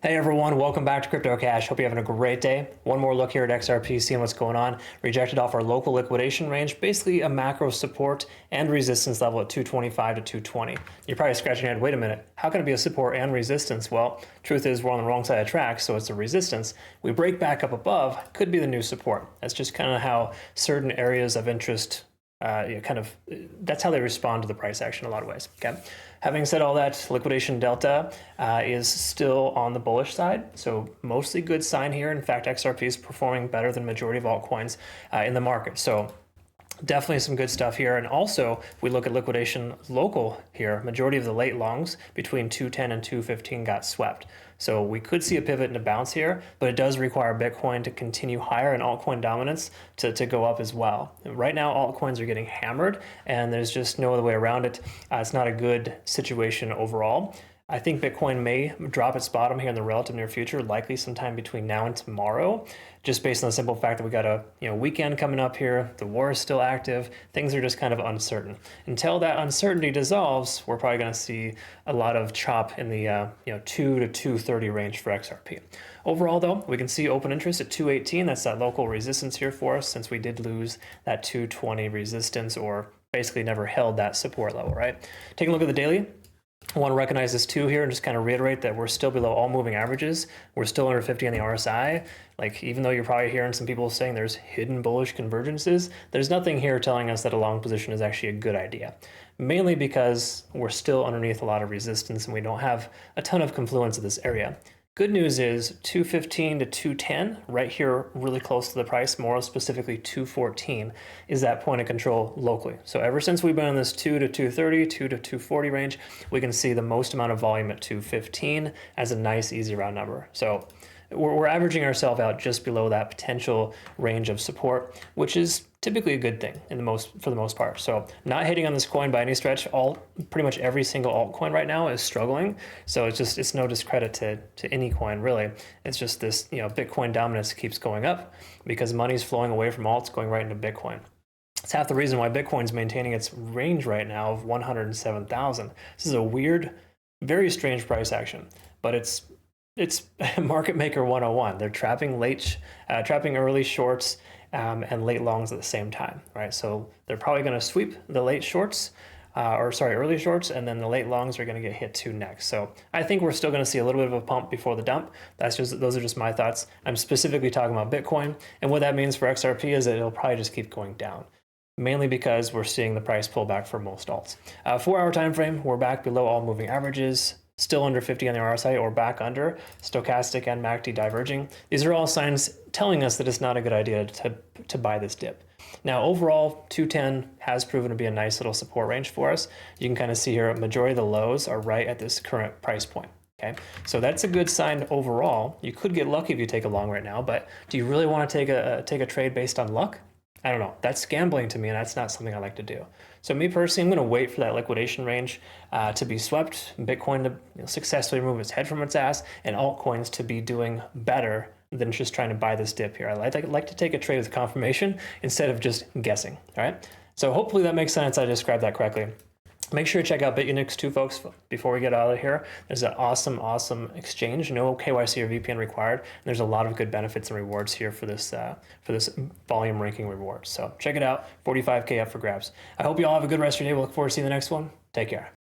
Hey everyone, welcome back to CryptoCache. Hope you're having a great day. One more look here at XRP, seeing what's going on. Rejected off our local liquidation range, basically a macro support and resistance level at 225 to 220. You're probably scratching your head, wait a minute, how can it be a support and resistance? Well, truth is we're on the wrong side of tracks, so it's a resistance. We break back up above, could be the new support. That's just kind of how certain areas of interest that's how they respond to the price action in a lot of ways. Okay. Having said all that, liquidation delta is still on the bullish side, so mostly good sign here. In fact, XRP is performing better than majority of altcoins in the market. So definitely some good stuff here. And also, if we look at liquidation local here, majority of the late longs between 210 and 215 got swept. So we could see a pivot and a bounce here, but it does require Bitcoin to continue higher and altcoin dominance to go up as well. And right now, altcoins are getting hammered, and there's just no other way around it. It's not a good situation overall. I think Bitcoin may drop its bottom here in the relative near future, likely sometime between now and tomorrow, just based on the simple fact that we got a weekend coming up here, the war is still active, things are just kind of uncertain. Until that uncertainty dissolves, we're probably going to see a lot of chop in the 2 to 230 range for XRP. Overall though, we can see open interest at 218, that's that local resistance here for us, since we did lose that 220 resistance, or basically never held that support level, right? Taking a look at the daily. I want to recognize this too here and just kind of reiterate that we're still below all moving averages. We're still under 50 on the RSI. Like, even though you're probably hearing some people saying there's hidden bullish convergences, there's nothing here telling us that a long position is actually a good idea. Mainly because we're still underneath a lot of resistance and we don't have a ton of confluence of this area. Good news is 215 to 210, right here, really close to the price, more specifically 214, is that point of control locally. So ever since we've been in this 2 to 230, 2 to 240 range, we can see the most amount of volume at 215 as a nice, easy round number. So we're averaging ourselves out just below that potential range of support, which is typically a good thing for the most part. So not hitting on this coin by any stretch. Pretty much every single altcoin right now is struggling. So it's no discredit to any coin really. It's just this, Bitcoin dominance keeps going up because money's flowing away from alts going right into Bitcoin. It's half the reason why Bitcoin's maintaining its range right now of 107,000. This is a weird, very strange price action, but it's market maker 101. They're trapping early shorts and late longs at the same time, right? So they're probably going to sweep the late shorts, early shorts, and then the late longs are going to get hit too next. So I think we're still going to see a little bit of a pump before the dump. Those are just my thoughts. I'm specifically talking about Bitcoin, and what that means for XRP is that it'll probably just keep going down, mainly because we're seeing the price pull back for most alts. 4-hour time frame, we're back below all moving averages. Still under 50 on the RSI or back under, stochastic and MACD diverging. These are all signs telling us that it's not a good idea to buy this dip. Now, overall, 210 has proven to be a nice little support range for us. You can kind of see here, a majority of the lows are right at this current price point. Okay, so that's a good sign overall. You could get lucky if you take a long right now, but do you really want to take a trade based on luck? I don't know. That's gambling to me, and that's not something I like to do. So me personally, I'm going to wait for that liquidation range to be swept, Bitcoin to successfully remove its head from its ass, and altcoins to be doing better than just trying to buy this dip here. I like to take a trade with confirmation instead of just guessing. All right. So hopefully that makes sense. I described that correctly. Make sure to check out Bitunix too, folks, before we get out of here. There's an awesome exchange, no KYC or VPN required. And there's a lot of good benefits and rewards here for this volume ranking reward. So check it out, 45K up for grabs. I hope you all have a good rest of your day. We'll look forward to seeing the next one. Take care.